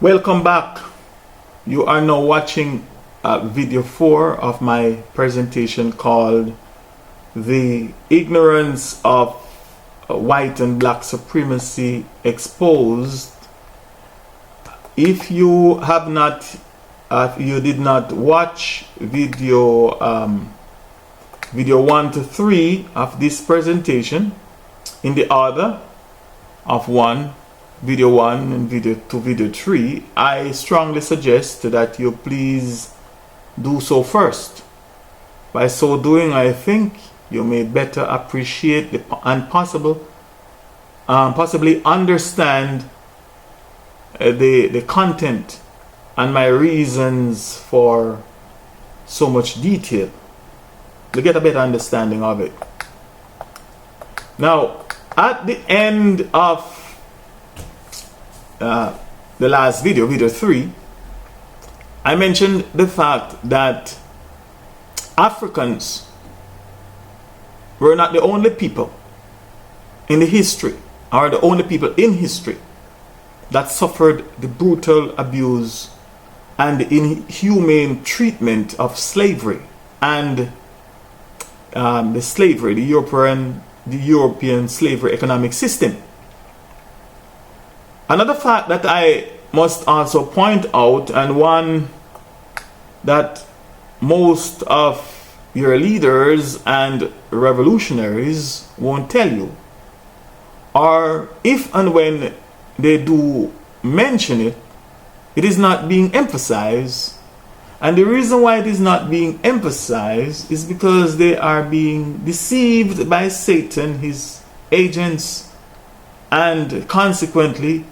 Welcome back. You are now watching video 4 of my presentation called The Ignorance of White and Black Supremacy Exposed. If you have not, you did not watch video 1 to 3 of this presentation in the order of video 1 and video 2, video 3, I strongly suggest that you please do so first. By so doing, I think you may better appreciate and possibly understand the content and my reasons for so much detail. You get a better understanding of it. Now, at the end of the last video, video 3, I mentioned the fact that Africans were not the only people in the history, or the only people in history, that suffered the brutal abuse and the inhumane treatment of slavery and the European slavery economic system. Another fact that I must also point out, and one that most of your leaders and revolutionaries won't tell you, or if and when they do mention it, it is not being emphasized. And the reason why it is not being emphasized is because they are being deceived by Satan, his agents, and consequently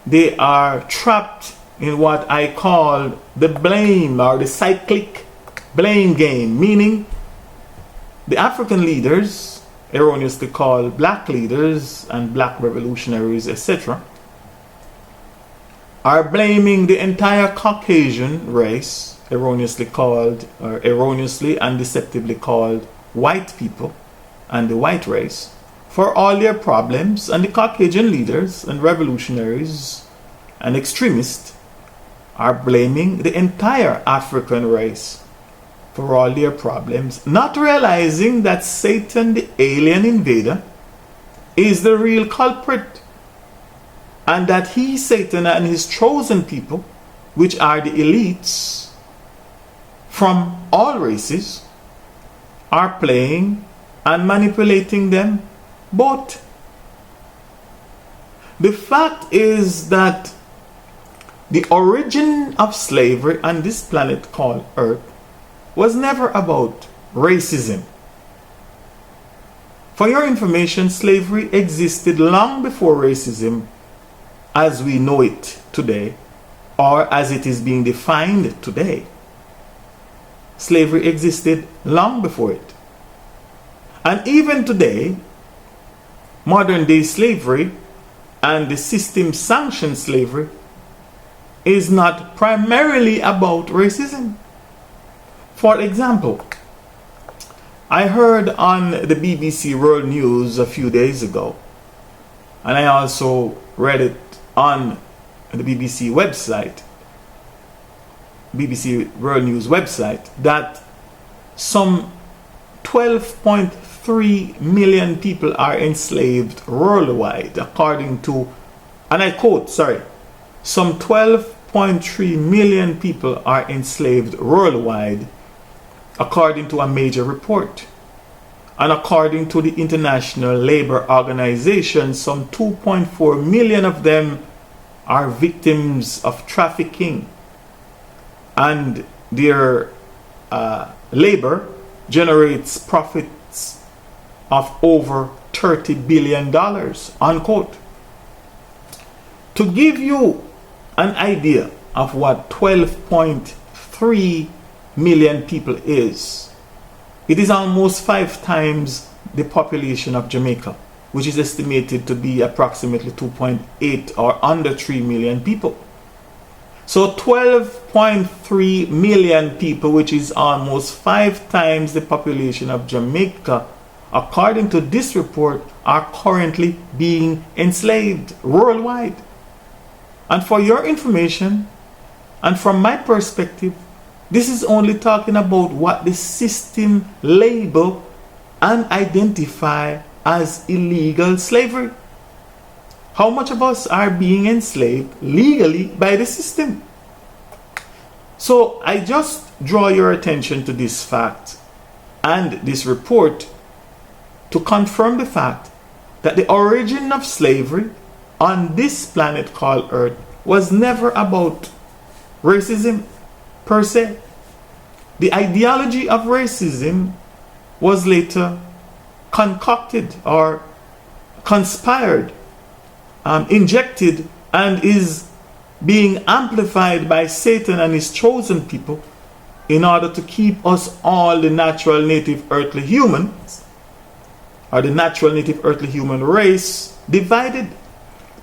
they are trapped in what I call the blame, or the cyclic blame game, meaning the African leaders, erroneously called black leaders and black revolutionaries, etc., are blaming the entire Caucasian race, erroneously and deceptively called white people and the white race, for all their problems, and the Caucasian leaders and revolutionaries and extremists are blaming the entire African race for all their problems, not realizing that Satan, the alien invader, is the real culprit, and that he, Satan, and his chosen people, which are the elites from all races, are playing and manipulating them both. The fact is that the origin of slavery on this planet called Earth was never about racism. For your information, slavery existed long before racism as we know it today, or as it is being defined today. Slavery existed long before it. And even today, modern day slavery and the system sanctioned slavery is not primarily about racism. For example, I heard on the BBC World News a few days ago, and I also read it on the BBC website, BBC World News website, that some 12.3 million people are enslaved worldwide, according to, and I quote, some 12.3 million people are enslaved worldwide, according to a major report. And according to the International Labor Organization, some 2.4 million of them are victims of trafficking, and their labor generates profits of over $30 billion, unquote. To give you an idea of what 12.3 million people is, it is almost 5 times the population of Jamaica, which is estimated to be approximately 2.8 or under 3 million people. So 12.3 million people, which is almost 5 times the population of Jamaica, according to this report, are currently being enslaved worldwide. And for your information, and from my perspective, this is only talking about what the system label and identify as illegal slavery. How much of us are being enslaved legally by the system? So I just draw your attention to this fact and this report to confirm the fact that the origin of slavery on this planet called Earth was never about racism per se. The ideology of racism was later concocted or conspired, injected, and is being amplified by Satan and his chosen people in order to keep us all, the natural native earthly humans, or the natural native earthly human race, divided,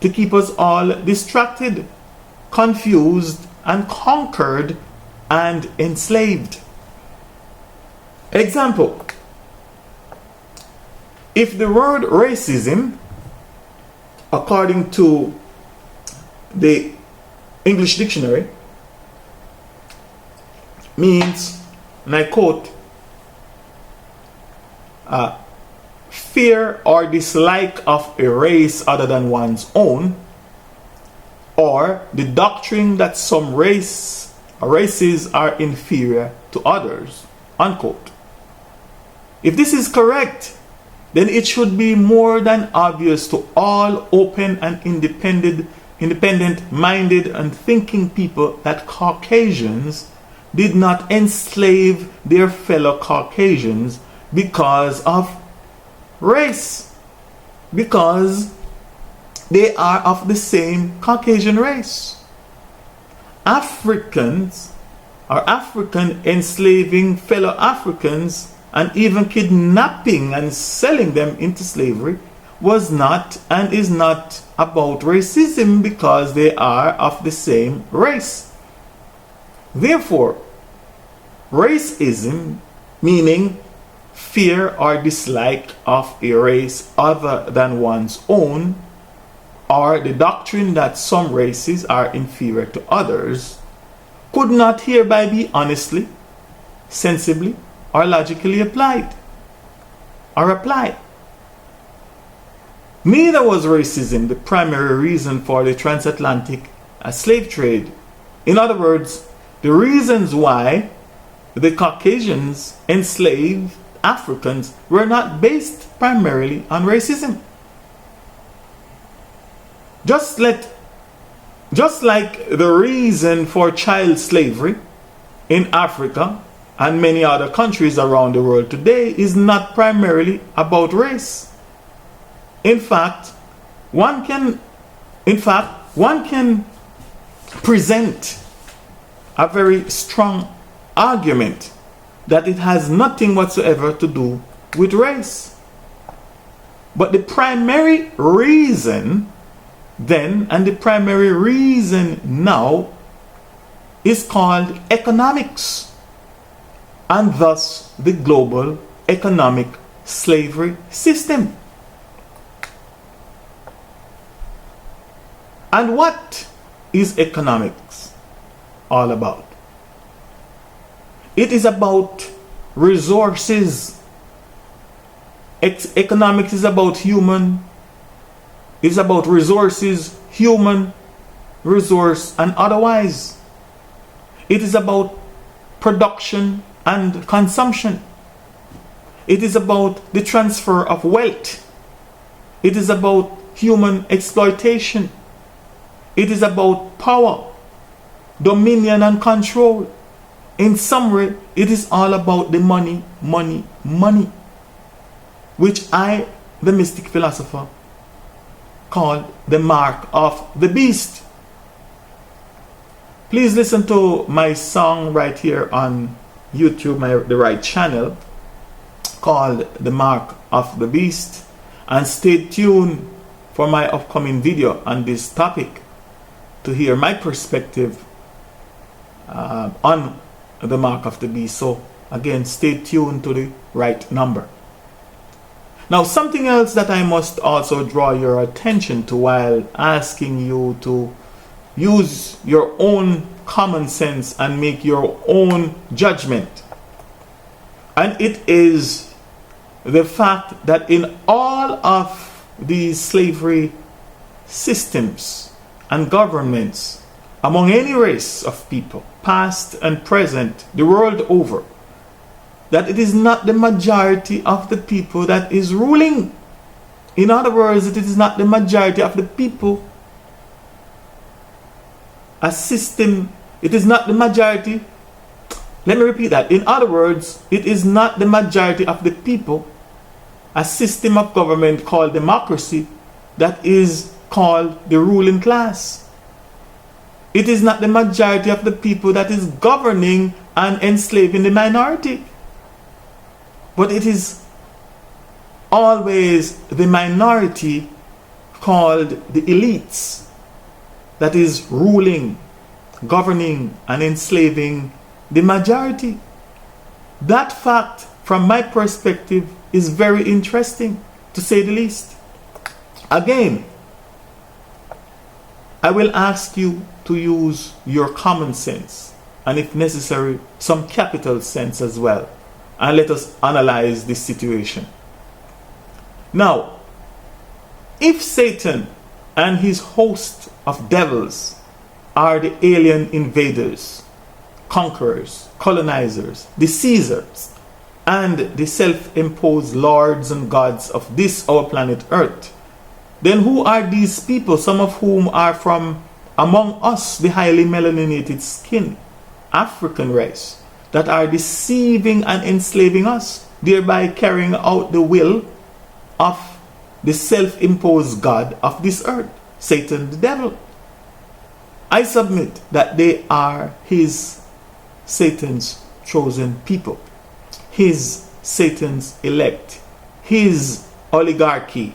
to keep us all distracted, confused, and conquered and enslaved. Example: if the word racism, according to the English dictionary, means, and I quote, fear or dislike of a race other than one's own, or the doctrine that some races are inferior to others, unquote. If this is correct, then it should be more than obvious to all open and independent-minded and thinking people that Caucasians did not enslave their fellow Caucasians because of race, because they are of the same Caucasian race. Africans or African enslaving fellow Africans and even kidnapping and selling them into slavery was not and is not about racism, because they are of the same race. Therefore, racism, meaning fear or dislike of a race other than one's own, or the doctrine that some races are inferior to others, could not hereby be honestly, sensibly, or logically applied. Neither was racism the primary reason for the transatlantic slave trade. In other words, the reasons why the Caucasians enslaved Africans were not based primarily on racism. Just like the reason for child slavery in Africa and many other countries around the world today is not primarily about race. In fact, one can present a very strong argument that it has nothing whatsoever to do with race. But the primary reason then, and the primary reason now, is called economics, and thus the global economic slavery system. And what is economics all about? It is about resources. Economics is about it's about resources, human, resource, and otherwise. It is about production and consumption. It is about the transfer of wealth. It is about human exploitation. It is about power, dominion, and control. In summary, it is all about the money, which I, the mystic philosopher, called the mark of the beast. Please listen to my song right here on YouTube, the right channel, called The Mark of the Beast, and stay tuned for my upcoming video on this topic to hear my perspective on the mark of the beast. So again, stay tuned to the right number. Now, something else that I must also draw your attention to while asking you to use your own common sense and make your own judgment. And it is the fact that in all of these slavery systems and governments, among any race of people, past and present, the world over, that it is not the majority of the people that is ruling. In other words, it is not the majority of the people. A system, it is not the majority. Let me repeat that. In other words, it is not the majority of the people, a system of government called democracy, that is called the ruling class. It is not the majority of the people that is governing and enslaving the minority. But it is always the minority called the elites that is ruling, governing, and enslaving the majority. That fact, from my perspective, is very interesting, to say the least. Again, I will ask you to use your common sense, and if necessary, some capital sense as well, and let us analyze this situation. Now, if Satan and his host of devils are the alien invaders, conquerors, colonizers, the Caesars, and the self-imposed lords and gods of this our planet Earth, then who are these people, some of whom are from among us, the highly melaninated skin, African race, that are deceiving and enslaving us, thereby carrying out the will of the self-imposed God of this earth, Satan the devil? I submit that they are Satan's chosen people, Satan's elect, his oligarchy,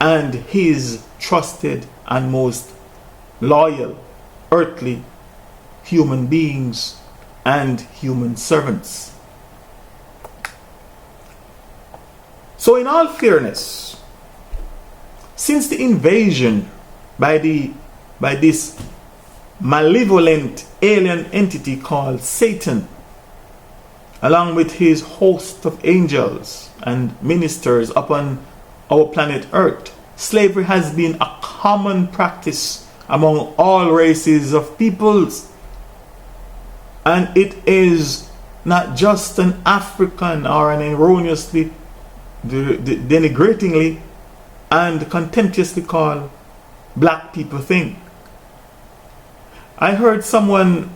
and his trusted and most loyal earthly human beings and human servants. So in all fairness, since the invasion by this malevolent alien entity called Satan, along with his host of angels and ministers upon our planet Earth, slavery has been a common practice among all races of peoples. And it is not just an African or an erroneously, denigratingly and contemptuously called black people thing. I heard someone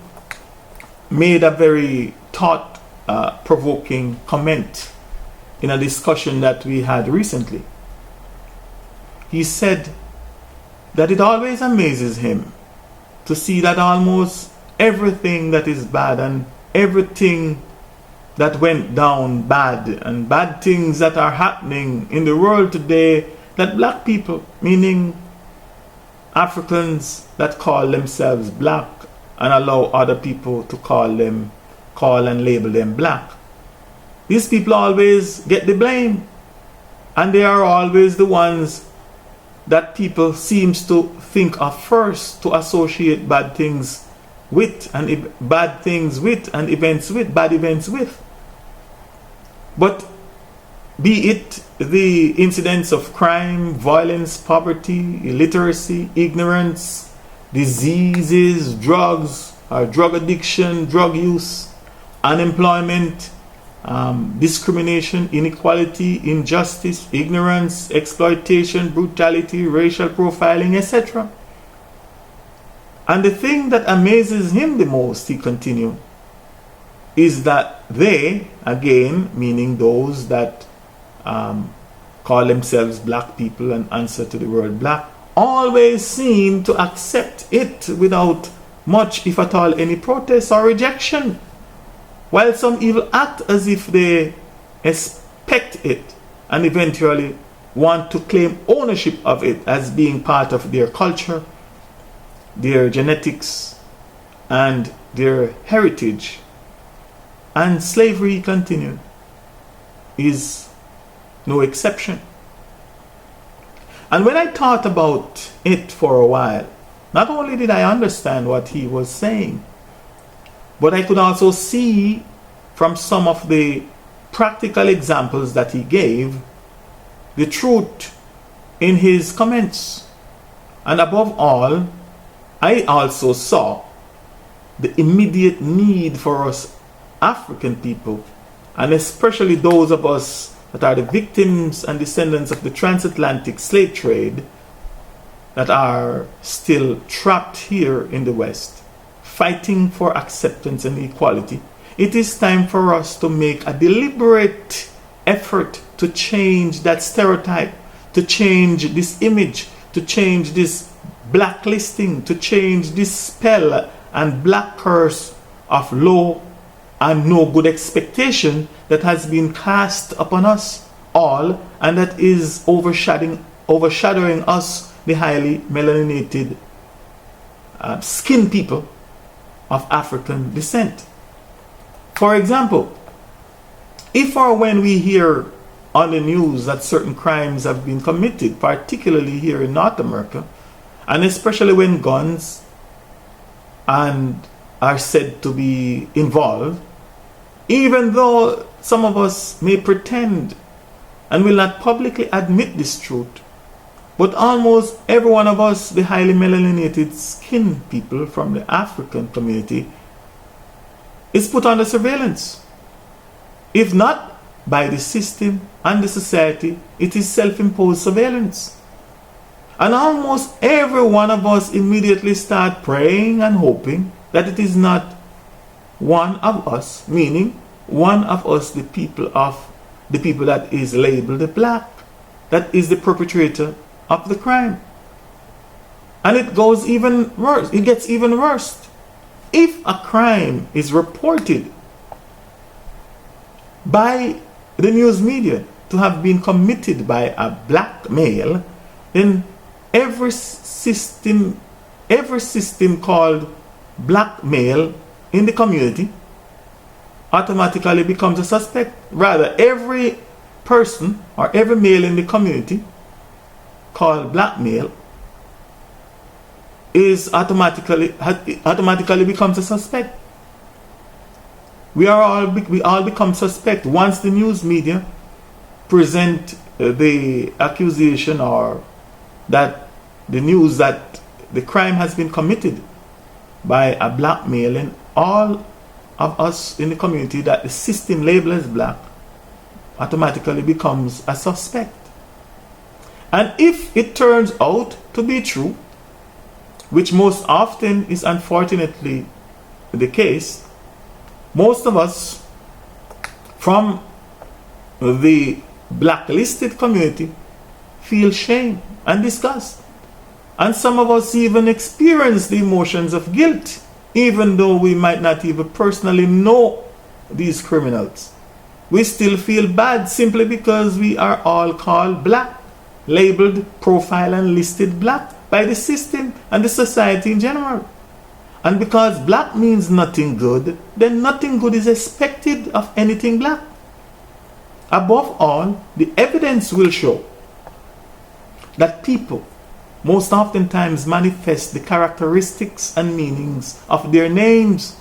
made a very thought-provoking comment in a discussion that we had recently. He said that it always amazes him to see that almost everything that is bad and everything that went down bad and bad things that are happening in the world today, that black people, meaning Africans that call themselves black and allow other people to call and label them black, these people always get the blame, and they are always the ones that people seems to think of first to associate bad things with and events with, bad events with. But be it the incidents of crime, violence, poverty, illiteracy, ignorance, diseases, drugs, drug addiction, drug use, unemployment, discrimination, inequality, injustice, ignorance, exploitation, brutality, racial profiling, etc. And the thing that amazes him the most, he continued, is that they, again, meaning those that call themselves black people and answer to the word black, always seem to accept it without much, if at all, any protest or rejection, while some even act as if they expect it and eventually want to claim ownership of it as being part of their culture, their genetics, and their heritage. And slavery, continued, is no exception. And when I thought about it for a while, Not only did I understand what he was saying, but I could also see from some of the practical examples that he gave the truth in his comments. And above all, I also saw the immediate need for us African people, and especially those of us that are the victims and descendants of the transatlantic slave trade, that are still trapped here in the West, fighting for acceptance and equality. It is time for us to make a deliberate effort to change that stereotype, to change this image, to change this blacklisting, to change this spell and black curse of low and no good expectation that has been cast upon us all, and that is overshadowing us, the highly melaninated skinned people of African descent. For example, if or when we hear on the news that certain crimes have been committed, particularly here in North America, and especially when guns and are said to be involved, even though some of us may pretend and will not publicly admit this truth, but almost every one of us, the highly melaninated skinned people from the African community, is put under surveillance. If not by the system and the society, it is self-imposed surveillance. And almost every one of us immediately start praying and hoping that it is not one of us, meaning one of us, the people that is labeled black, that is the perpetrator of the crime. And it goes even worse. It gets even worse. If a crime is reported by the news media to have been committed by a black male, then every system called black male in the community automatically becomes a suspect. Rather, every person or every male in the community called black male is automatically becomes a suspect. We all become suspect once the news media present the accusation or that the news that the crime has been committed by a black male, and all of us in the community that the system labels as black automatically becomes a suspect. And if it turns out to be true, which most often is unfortunately the case, most of us from the blacklisted community feel shame and disgust. And some of us even experience the emotions of guilt, even though we might not even personally know these criminals. We still feel bad simply because we are all called black, labeled, profiled, and listed black by the system and the society in general. And because black means nothing good, then nothing good is expected of anything black. Above all, the evidence will show that people most oftentimes manifest the characteristics and meanings of their names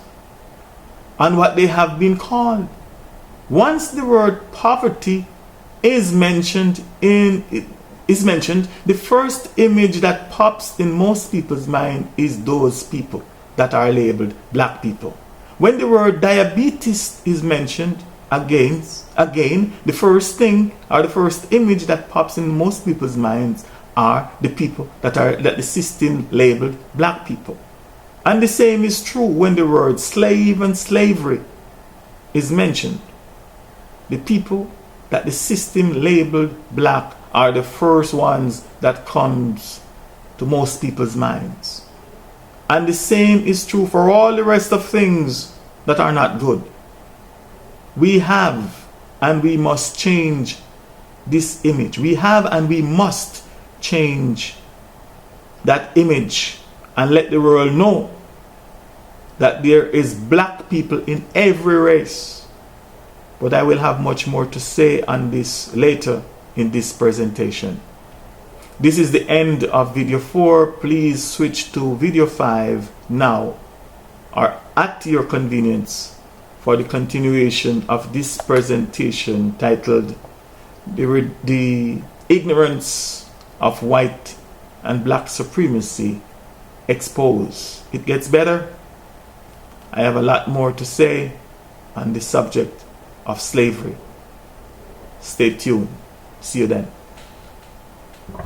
and what they have been called. Once the word poverty is mentioned, the first image that pops in most people's mind is those people that are labeled black people. When the word diabetes is mentioned, again, the first thing or the first image that pops in most people's minds are the people that the system labeled black people. And the same is true when the word slave and slavery is mentioned. The people that the system labeled black are the first ones that comes to most people's minds. And the same is true for all the rest of things that are not good. We have and we must change this image. We have and we must change that image and let the world know that there is black people in every race. But I will have much more to say on this later in this presentation. This is the end of video 4. Please switch to video 5 now or at your convenience for the continuation of this presentation titled The Ignorance of White and Black Supremacy Exposed. It gets better. I have a lot more to say on the subject of slavery. Stay tuned. See you then.